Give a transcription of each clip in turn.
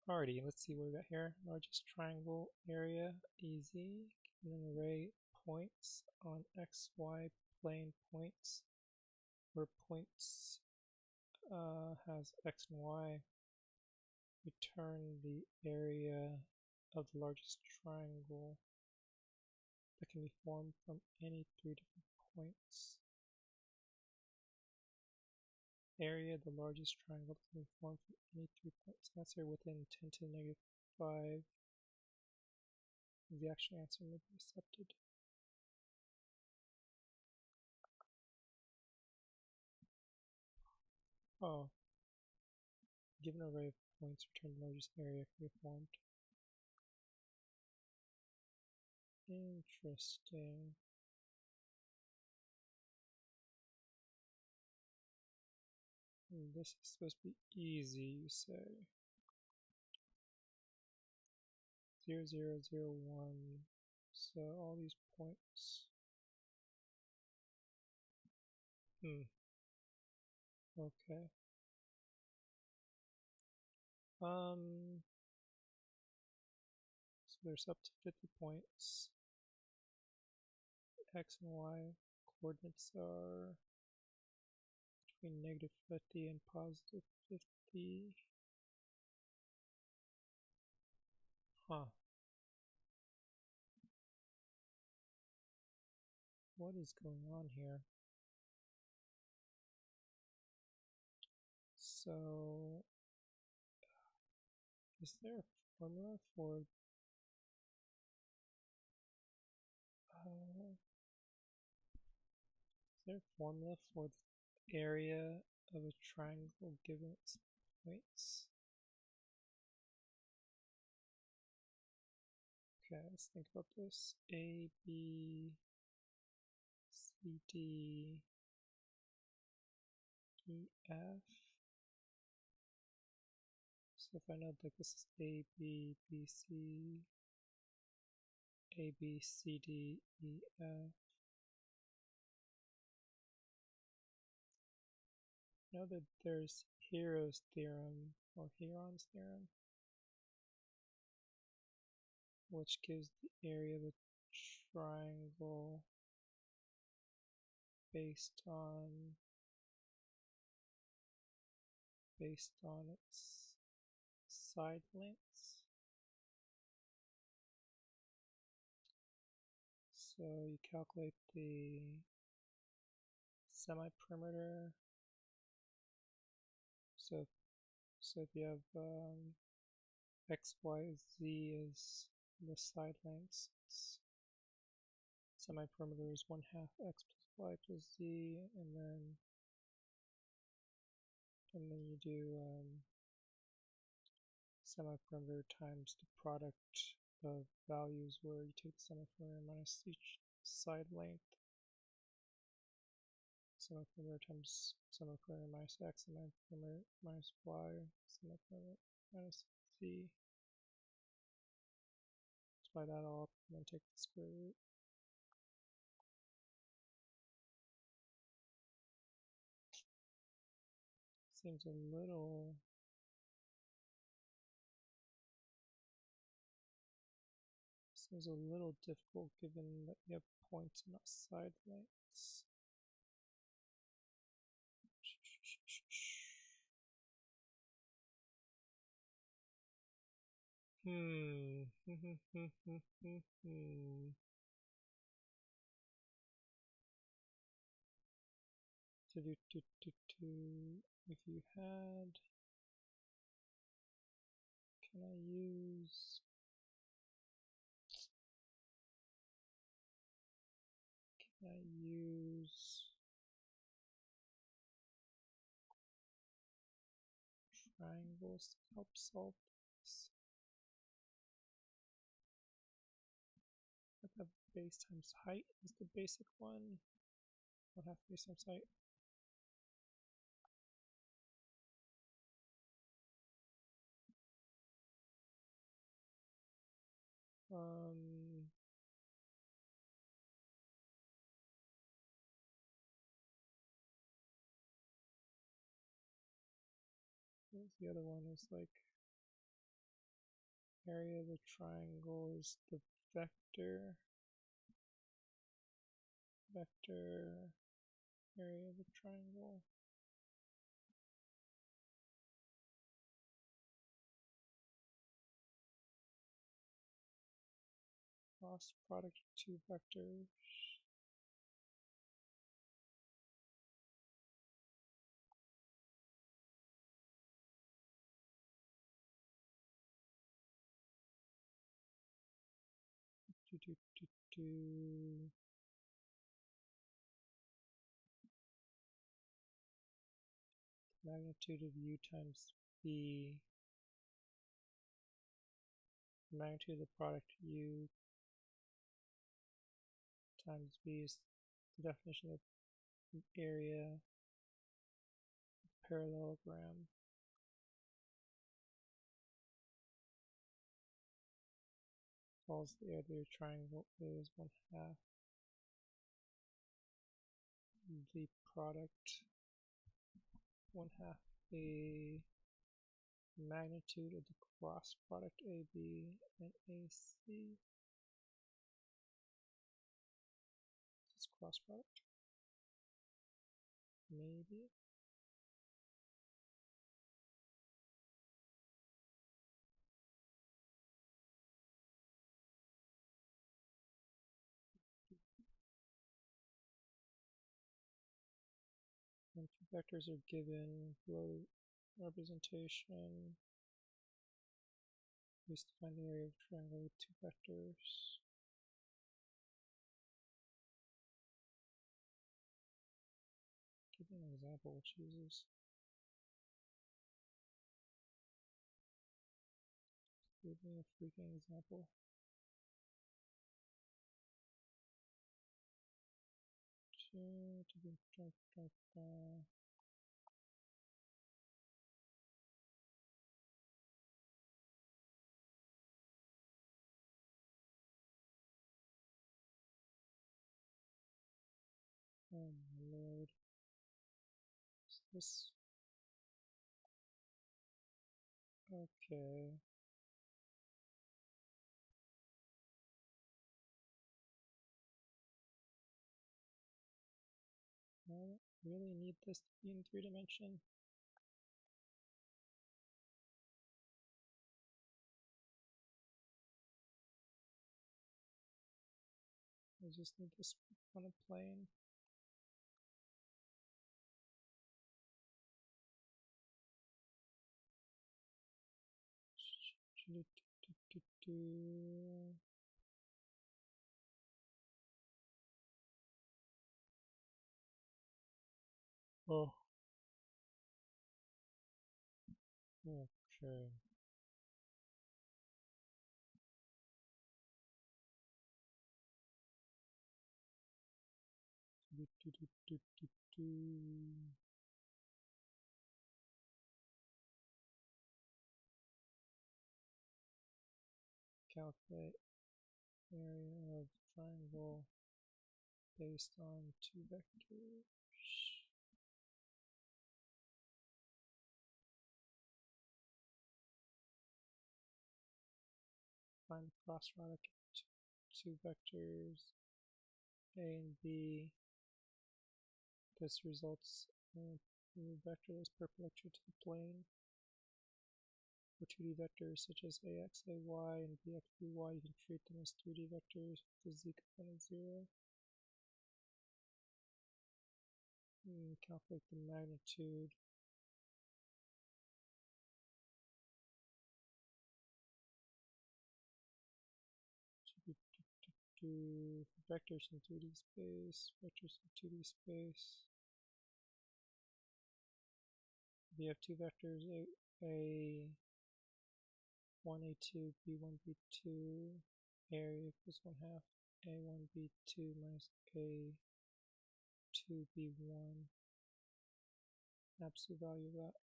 Alrighty, let's see what we got here. Largest triangle area, easy. Given an array points on xy plane points, where points has x and y. Return the area of the largest triangle that can be formed from any 3 different points. Area of the largest triangle that can be formed from any 3 points. Answer within 10 to the negative 5. The actual answer may be accepted. Oh. Given an array of points, return the largest area can be formed. Interesting. This is supposed to be easy, you say. 0, 0, 0, 1. So all these points. Okay. So there's up to 50 points. X and Y coordinates are between negative 50 and positive 50. Huh. What is going on here? So, is there a formula for the area of a triangle given its points? Okay, let's think about this. A, B, C, D, E, F. So if I know that this is A, B, B, C, A, B, C, D, E, F. Know that there's Hero's theorem or Heron's theorem, which gives the area of a triangle based on its side lengths. So you calculate the semi-perimeter. So if you have x, y, z is the side lengths, semi-perimeter is 1/2 x plus y plus z, and then you do semi-perimeter times the product of values where you take the semi-perimeter minus each side length. Semi-perimeter times semi-perimeter minus x, semi-perimeter minus y, semi-perimeter minus z. Multiply that all up and then take the square root. Seems a little difficult given that you have points and not side lengths. If you had, can I use triangles to help solve this? I have base times height is the basic one. 1/2 base times height. The other one is like area of the triangle is the vector area of the triangle. Cross product of two vectors. Magnitude of u times v. Magnitude of the product u times v is the definition of area parallelogram. Calls the area of your triangle is 1/2 the product 1/2 the magnitude of the cross product AB and AC. Is this cross product? Maybe. When two vectors are given below representation, we used to find the area of a triangle with two vectors. Give me an example, Jesus. Give me a freaking example. Oh my lord. Is this okay? I don't really need this to be in 3-dimension. I just need this on a plane. Oh. Okay. Calculate area of triangle based on two vectors. Find the cross product of two vectors A and B. This results in a vector that is perpendicular to the plane. For 2D vectors such as AX, AY, and BX, BY, you can treat them as 3D vectors with the z component 0. And calculate the magnitude. Vectors in 3D space, vectors in 2D space. We have two vectors, A1, A2, B1, B2, area equals 1/2 A1, B2 minus A2, B1. Absolute value of that.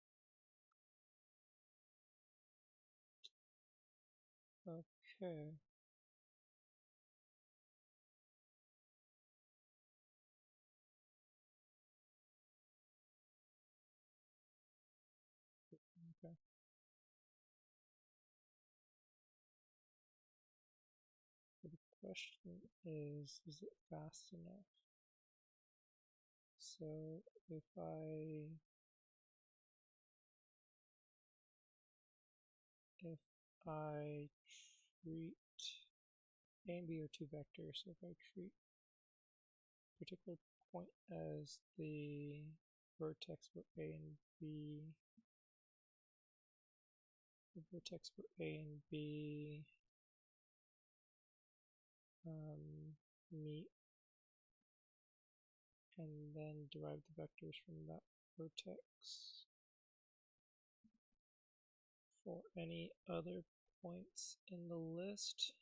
Okay. Okay. question is it fast enough? So if I treat A and B are two vectors, so if I treat a particular point as the vertex for A and B, the vertex for A and B meet, and then derive the vectors from that vertex. For any other points in the list,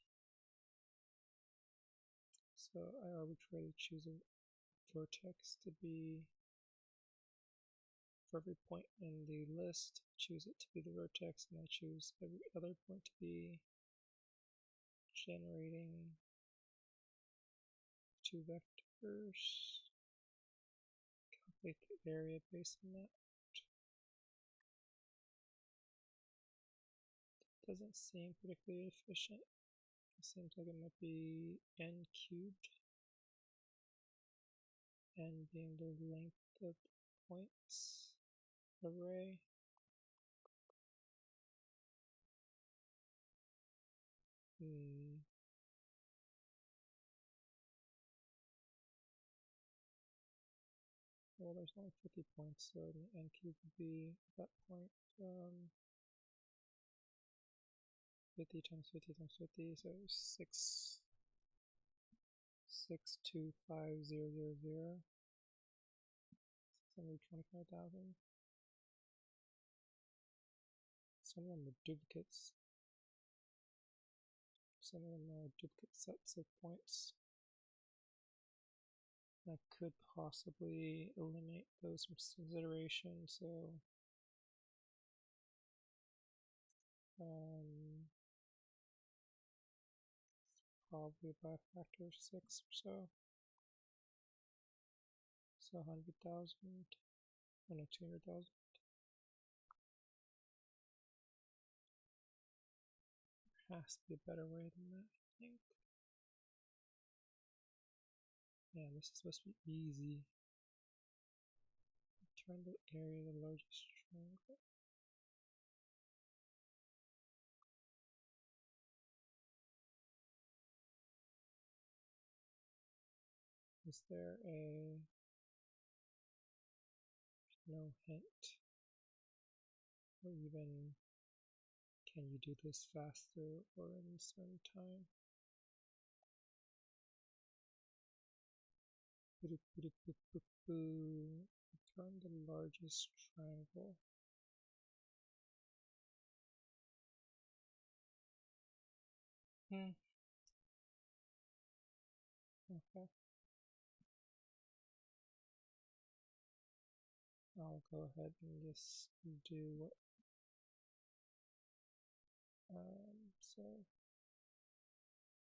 so I arbitrarily choose a vertex to be, for every point in the list, choose it to be the vertex, and I choose every other point to be generating two vectors. Calculate the area based on that. Doesn't seem particularly efficient. It seems like it might be n cubed, n being the length of the points array. Well, there's only 50 points, so the n cube would be at that point 50 times 50 times 50, so 625,000, 625,000. Some of them are duplicates. Some of them are duplicate sets of points. I could possibly eliminate those from consideration, so probably by a factor of 6 or so. So 100,000, oh no, 200,000. There has to be a better way than that, I think. Yeah, this is supposed to be easy. Turn the area of the largest triangle. Is there no hint? Or even, can you do this faster or in a certain time? Turn the largest triangle. Okay. I'll go ahead and just do what, so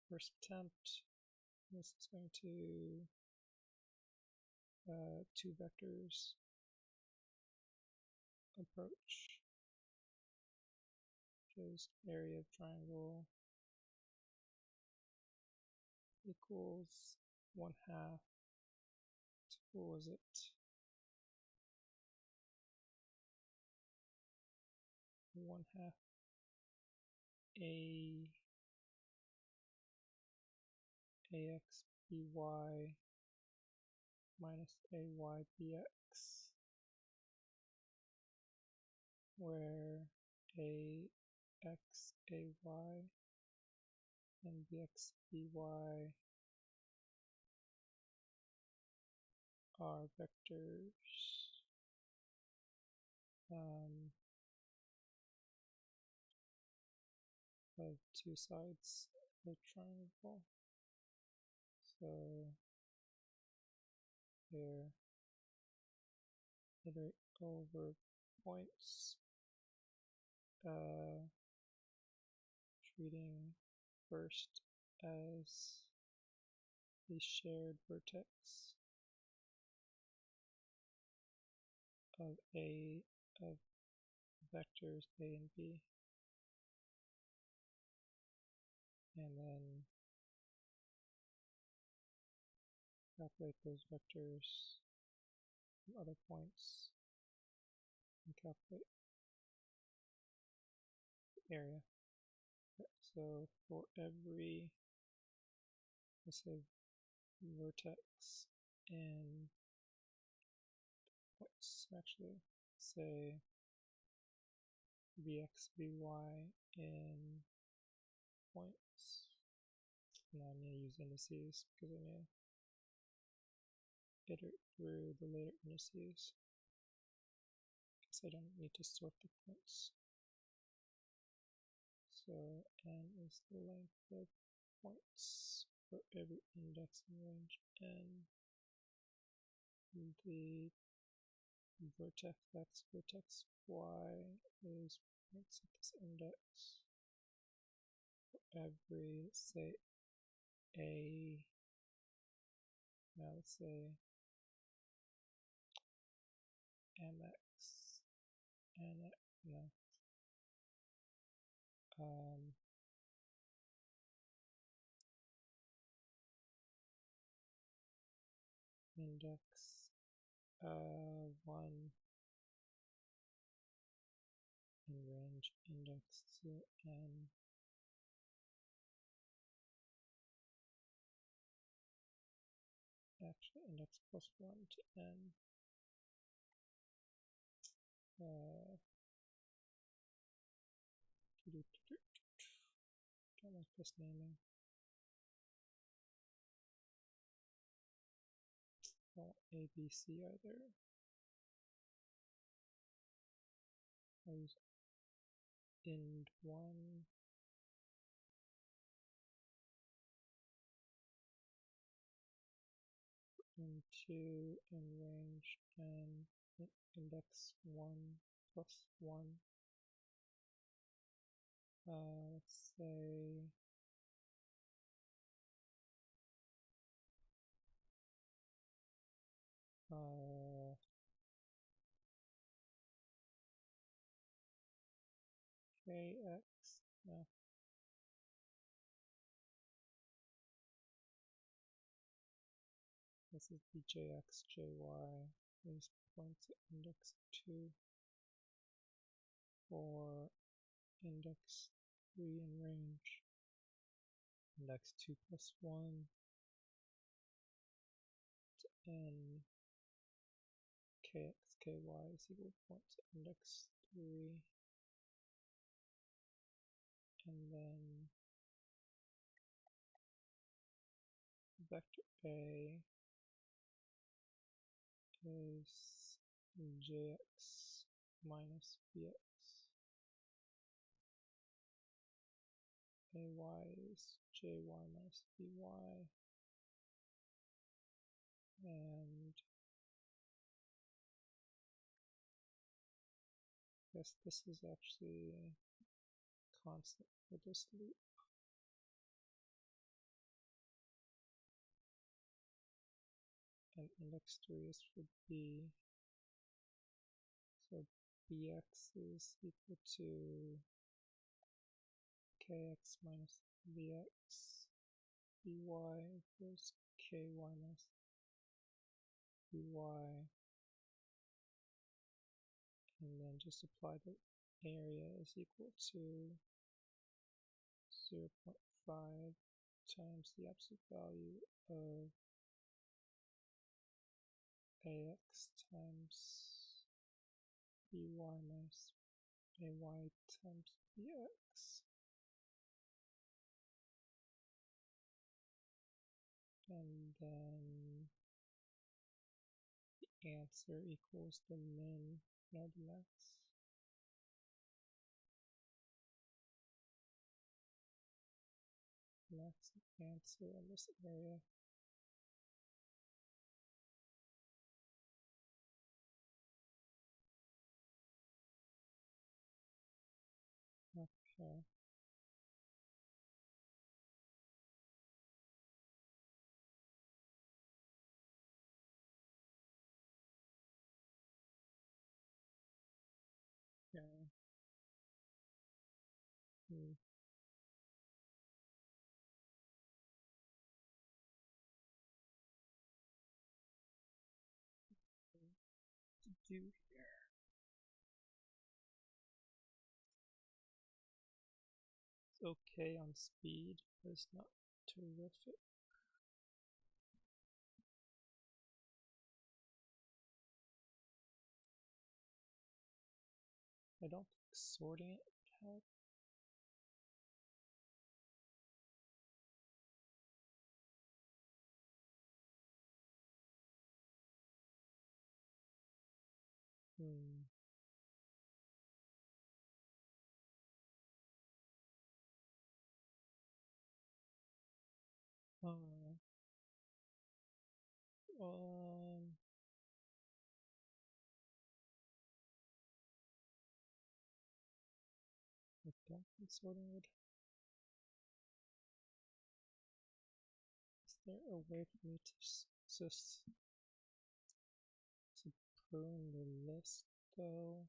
first attempt, this is going to two vectors approach, which is area of triangle equals 1/2, what was it? One half ax by minus ay bx, where ax ay and bx by are vectors of two sides of the triangle. So here, iterate over points, treating first as the shared vertex of vectors a and b, and then calculate those vectors from other points and calculate the area. So for every, let's say, vertex in points, actually, say vx, vy in points. Now I need to use indices because I need to iterate through the later indices. Because I don't need to sort the points. So n is the length of points for every index in range n. The vertex x, vertex y is points at this index for every, say, a, now let's say mx, nx, no, index 1 in range index to n, actually index plus 1 to n. Don't like this naming. Don't want A, B, C either. I'll use ind1 ind2 in range and index 1 plus 1. Let's say kx, no, this is the jx, jy, these points at index 2 for index 3 in range, index 2 plus 1 to n, kx, ky is equal to points at index 3, and then vector A is jx minus bx, ay is jy minus by, and I guess this is actually constant for this loop. And index 3 is for b, so bx is equal to kx minus bx, by equals ky minus by, and then just apply the area is equal to 0.5 times the absolute value of ax times by minus ay times bx, and then the answer equals the min, no, the max. Max answer in this area. Okay. Yeah. do here? It's okay on speed, but it's not terrific. I don't think sorting it would help. Uh, um, I don't think sorting would. Is there a way for me to just to prune the list though?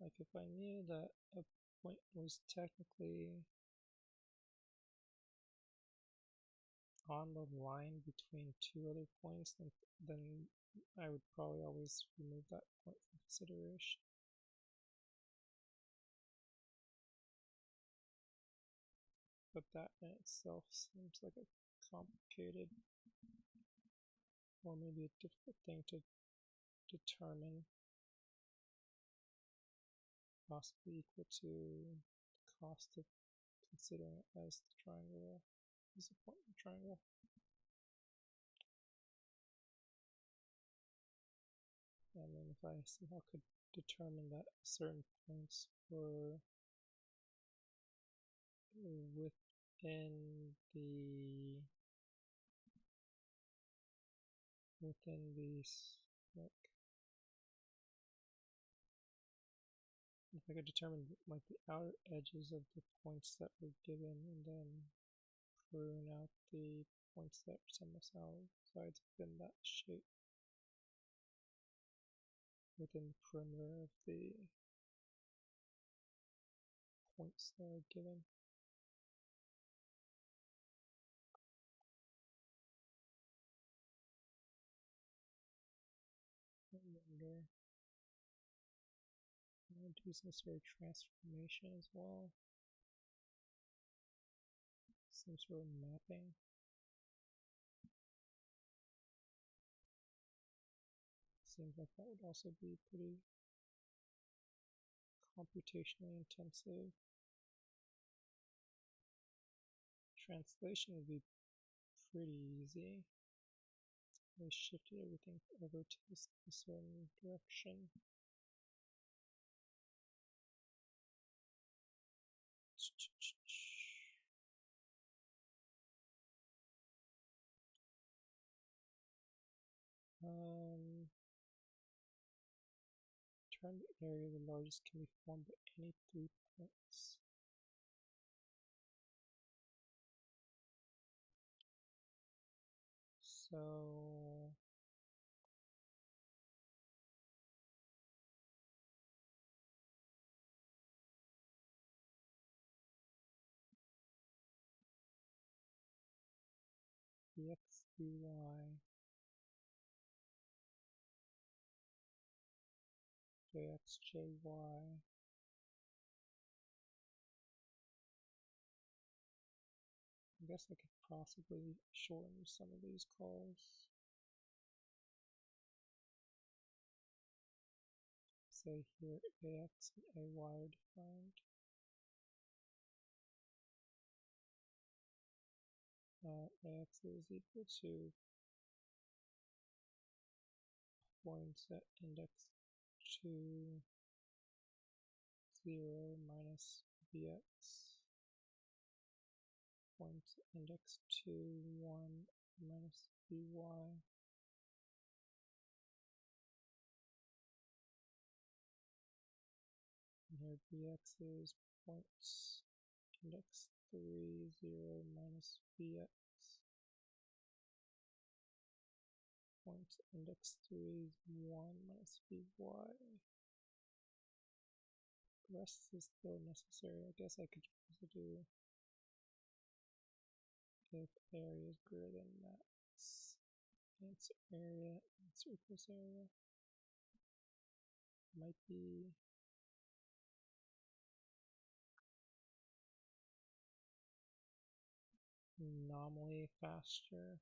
Like if I knew that a point was technically on the line between two other points, then I would probably always remove that point from consideration. But that in itself seems like a complicated or maybe a difficult thing to determine, possibly equal to the cost of considering it as the triangle, as a point in the triangle. And then if I somehow could determine that certain points were within these, like, if I could determine like the outer edges of the points that were given and then prune out the points that are somehow sides within that shape, within the perimeter of the points that are given. I wonder, I'm going to do some sort of transformation as well, some sort of mapping. Seems like that would also be pretty computationally intensive. Translation would be pretty easy. I shifted everything over to a certain direction. Turn the area the largest can be formed by any 3 points. So dx dy jx jy. I guess I could possibly shorten some of these calls. Say here ax and ay are defined. Ax is equal to points at index 2, 0 minus bx, points at index 2, 1 minus by. And here bx is points index 3, 0 minus bx, points index 3, 1 minus by. The rest is still necessary. I guess I could also do if area is greater than max answer area, answer equals area. Might be nominally faster.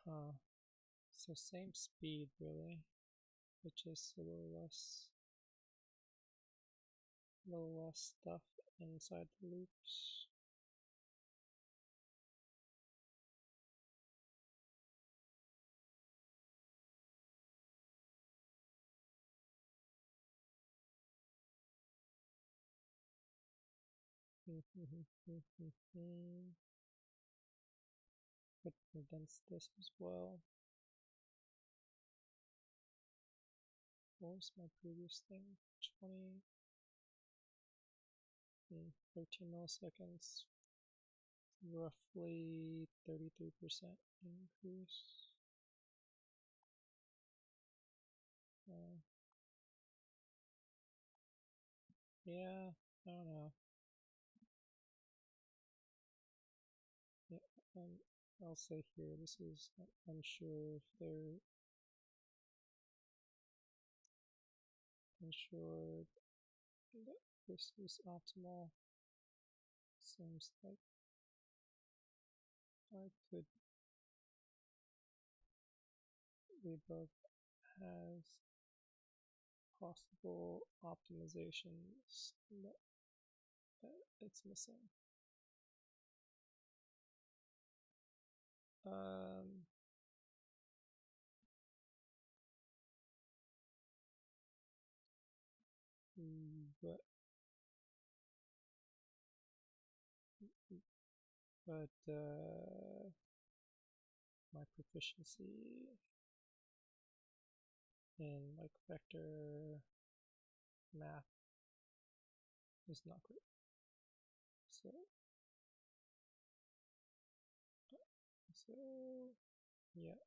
Huh. So same speed really, but just a little less stuff inside the loops. Could condense this as well. What was my previous thing? 20, 13 milliseconds, roughly 33% increase. Yeah, I don't know. Yeah, I'll say here, this is, I'm unsure if they're unsure that this is optimal. Seems like I could debug has possible optimizations that it's missing. But my proficiency in like vector math is not great. So yeah.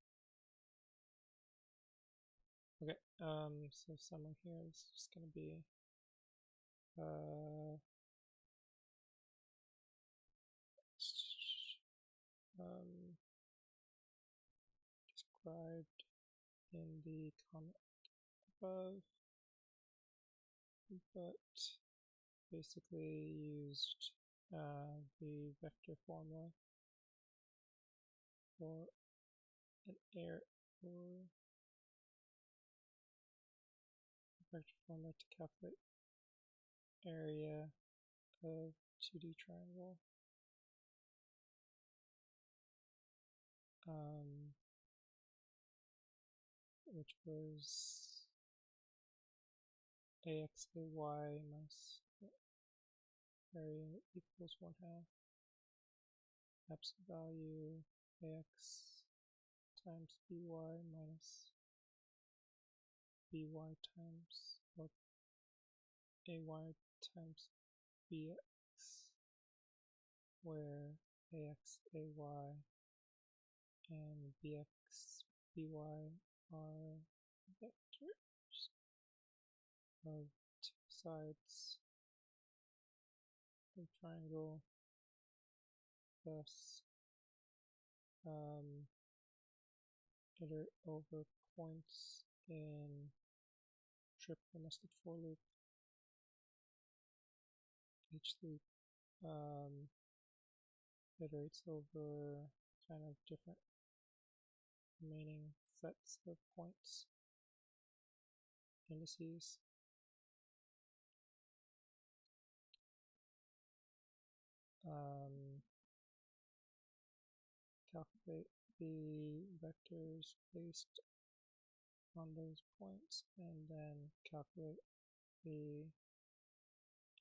Okay, so somewhere here is just gonna be described in the comment above, but basically used the vector formula for an vector formula to calculate area of 2D triangle. Which was ax ay minus area equals 1/2 absolute value ax times by minus by times, or ay times bx, where ax ay and bx by are vectors of two sides of triangle, thus iterate over points in triple nested for loop. Each loop iterates over kind of different remaining sets of points, indices. Calculate the vectors based on those points, and then calculate the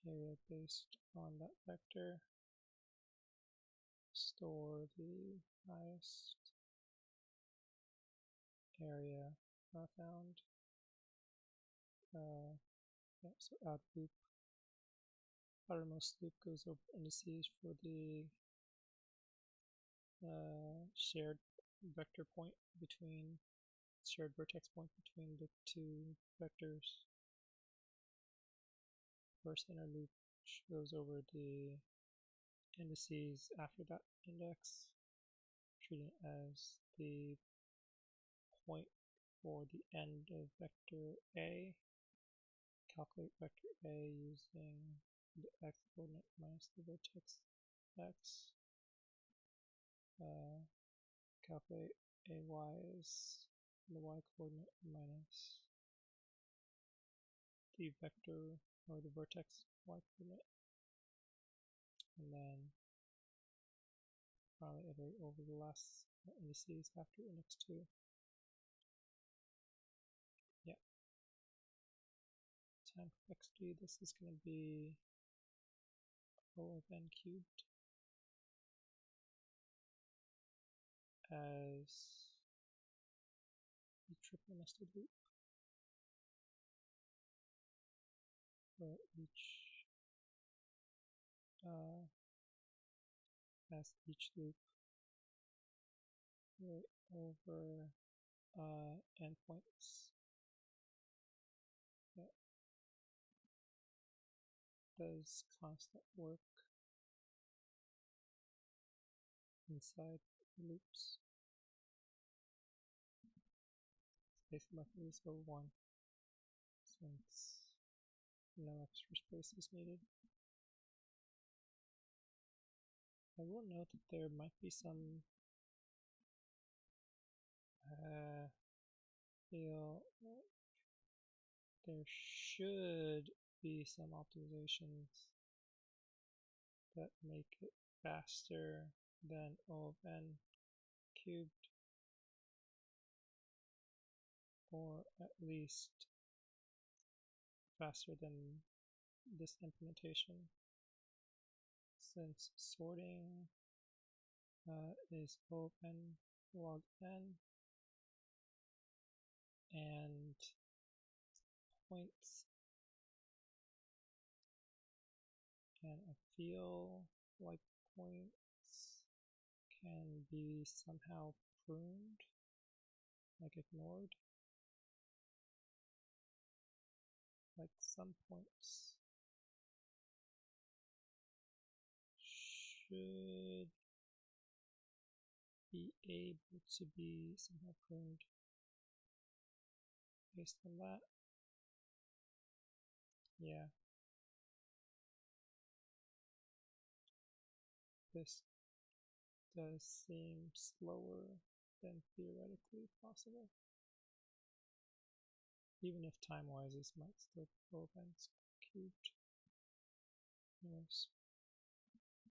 area based on that vector. Store the highest area found. Yeah, so outermost loop goes over indices for the shared vector point between shared vertex point between the two vectors. First inner loop goes over the indices after that index, treating it as the point for the end of vector A. Calculate vector A using the x-coordinate minus the vertex x. Calculate AY as the y-coordinate minus the vector or the vertex y-coordinate. And then finally iterate over the last indices after index 2. Yeah. Time complexity, this is going to be O of n cubed as the triple nested loop for each loop right over endpoints that does constant work inside the loops. Space method is over 1 since no extra space is needed. I will note that there might be some there should be some optimizations that make it faster than O of n cubed, or at least faster than this implementation, since sorting is O of n log n, and points, and I feel like points can be somehow pruned, like ignored. Like some points should be able to be somehow pruned. Based on that, yeah, this does seem slower than theoretically possible, even if time-wise this might still be O of n cubed. Anyways.